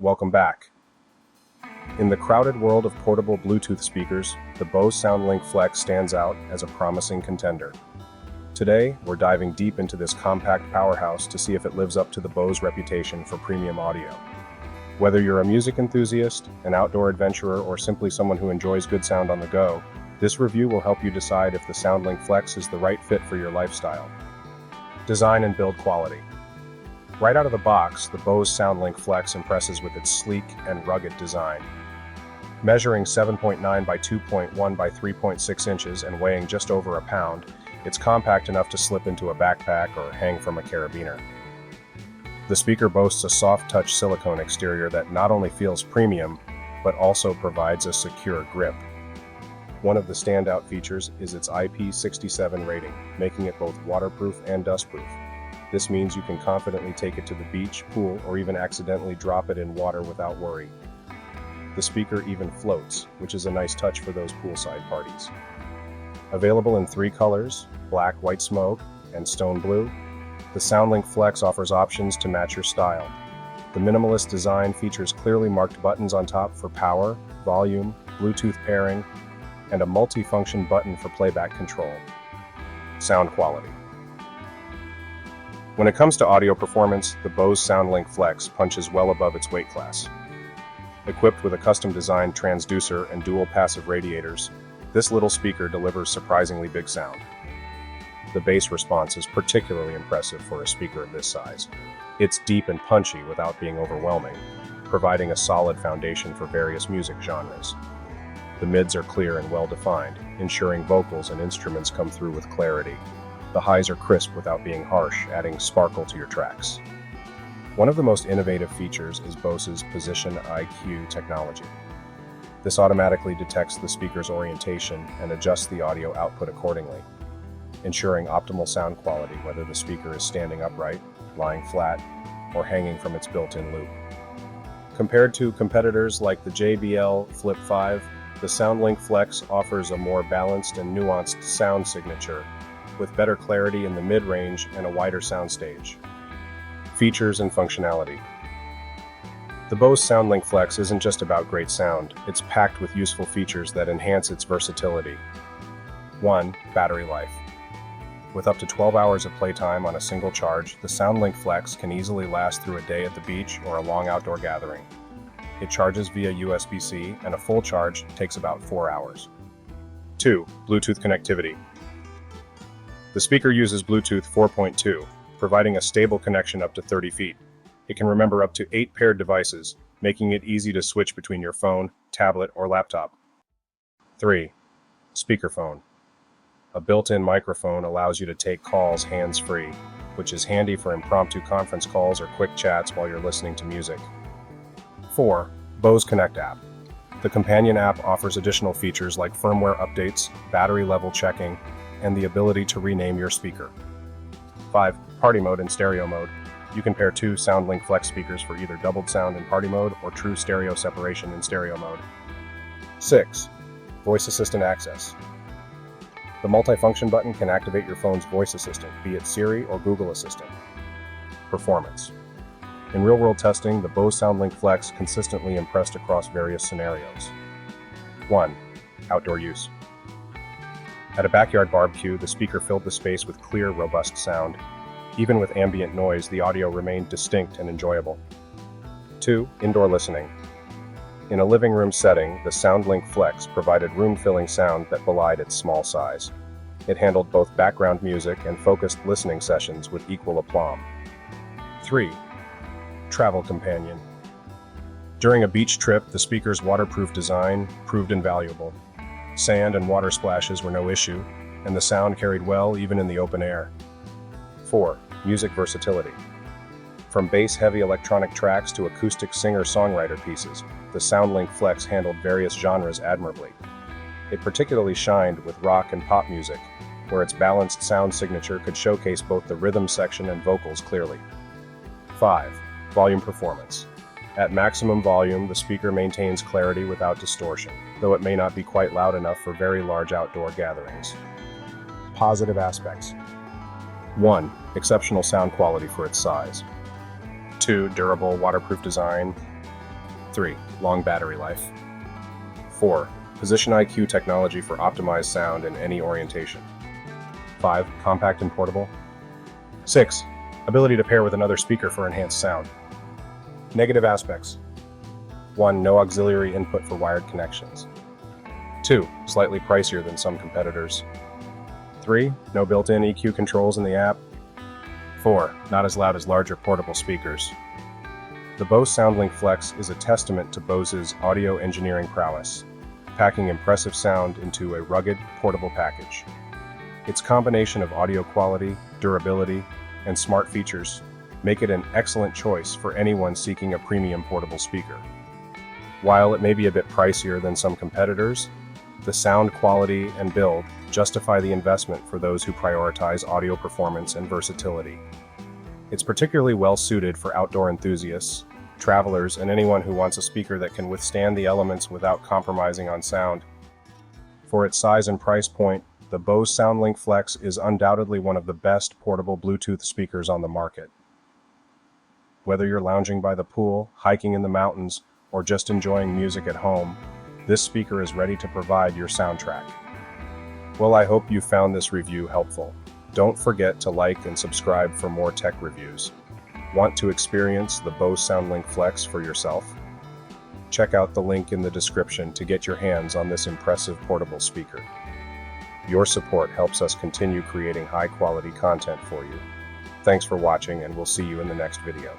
welcome back. In the crowded world of portable Bluetooth speakers, the Bose SoundLink Flex stands out as a promising contender. Today, we're diving deep into this compact powerhouse to see if it lives up to the Bose reputation for premium audio. Whether you're a music enthusiast, an outdoor adventurer, or simply someone who enjoys good sound on the go, this review will help you decide if the SoundLink Flex is the right fit for your lifestyle. Design and build quality. Right out of the box, the Bose SoundLink Flex impresses with its sleek and rugged design. Measuring 7.9 by 2.1 by 3.6 inches and weighing just over a pound, it's compact enough to slip into a backpack or hang from a carabiner. The speaker boasts a soft-touch silicone exterior that not only feels premium, but also provides a secure grip. One of the standout features is its IP67 rating, making it both waterproof and dustproof. This means you can confidently take it to the beach, pool, or even accidentally drop it in water without worry. The speaker even floats, which is a nice touch for those poolside parties. Available in 3 colors, black, white smoke, and stone blue, the SoundLink Flex offers options to match your style. The minimalist design features clearly marked buttons on top for power, volume, Bluetooth pairing, and a multi-function button for playback control. Sound quality. When it comes to audio performance, the Bose SoundLink Flex punches well above its weight class. Equipped with a custom-designed transducer and dual passive radiators, this little speaker delivers surprisingly big sound. The bass response is particularly impressive for a speaker of this size. It's deep and punchy without being overwhelming, providing a solid foundation for various music genres. The mids are clear and well-defined, ensuring vocals and instruments come through with clarity. The highs are crisp without being harsh, adding sparkle to your tracks. One of the most innovative features is Bose's Position IQ technology. This automatically detects the speaker's orientation and adjusts the audio output accordingly, ensuring optimal sound quality whether the speaker is standing upright, lying flat, or hanging from its built-in loop. Compared to competitors like the JBL Flip 5, the SoundLink Flex offers a more balanced and nuanced sound signature, with better clarity in the mid-range and a wider soundstage. Features and functionality. The Bose SoundLink Flex isn't just about great sound, it's packed with useful features that enhance its versatility. 1. Battery life. With up to 12 hours of playtime on a single charge, the SoundLink Flex can easily last through a day at the beach or a long outdoor gathering. It charges via USB-C, and a full charge takes about 4 hours. 2. Bluetooth connectivity. The speaker uses Bluetooth 4.2, providing a stable connection up to 30 feet. It can remember up to 8 paired devices, making it easy to switch between your phone, tablet, or laptop. 3. Speakerphone. A built-in microphone allows you to take calls hands-free, which is handy for impromptu conference calls or quick chats while you're listening to music. 4. Bose Connect app. The companion app offers additional features like firmware updates, battery level checking, and the ability to rename your speaker. 5. Party mode and stereo mode. You can pair 2 SoundLink Flex speakers for either doubled sound in party mode or true stereo separation in stereo mode. 6. Voice assistant access. The multifunction button can activate your phone's voice assistant, be it Siri or Google Assistant. Performance. In real-world testing, the Bose SoundLink Flex consistently impressed across various scenarios. 1. Outdoor use. At a backyard barbecue, the speaker filled the space with clear, robust sound. Even with ambient noise, the audio remained distinct and enjoyable. 2. Indoor listening. In a living room setting, the SoundLink Flex provided room-filling sound that belied its small size. It handled both background music and focused listening sessions with equal aplomb. 3. Travel companion. During a beach trip, the speaker's waterproof design proved invaluable. Sand and water splashes were no issue, and the sound carried well even in the open air. 4. Music versatility. From bass-heavy electronic tracks to acoustic singer-songwriter pieces, the SoundLink Flex handled various genres admirably. It particularly shined with rock and pop music, where its balanced sound signature could showcase both the rhythm section and vocals clearly. 5. Volume performance. At maximum volume, the speaker maintains clarity without distortion, though it may not be quite loud enough for very large outdoor gatherings. Positive aspects. 1. Exceptional sound quality for its size. 2. Durable, waterproof design. 3. Long battery life. 4. Position IQ technology for optimized sound in any orientation. 5. Compact and portable. 6. Ability to pair with another speaker for enhanced sound. Negative aspects. 1. No auxiliary input for wired connections. 2. Slightly pricier than some competitors. 3. No built-in EQ controls in the app. 4. Not as loud as larger portable speakers. The Bose SoundLink Flex is a testament to Bose's audio engineering prowess, packing impressive sound into a rugged, portable package. Its combination of audio quality, durability, and smart features make it an excellent choice for anyone seeking a premium portable speaker. While it may be a bit pricier than some competitors, the sound quality and build justify the investment for those who prioritize audio performance and versatility. It's particularly well suited for outdoor enthusiasts, travelers, and anyone who wants a speaker that can withstand the elements without compromising on sound. For its size and price point, the Bose SoundLink Flex is undoubtedly one of the best portable Bluetooth speakers on the market. Whether you're lounging by the pool, hiking in the mountains, or just enjoying music at home, this speaker is ready to provide your soundtrack. Well, I hope you found this review helpful. Don't forget to like and subscribe for more tech reviews. Want to experience the Bose SoundLink Flex for yourself? Check out the link in the description to get your hands on this impressive portable speaker. Your support helps us continue creating high-quality content for you. Thanks for watching, and we'll see you in the next video.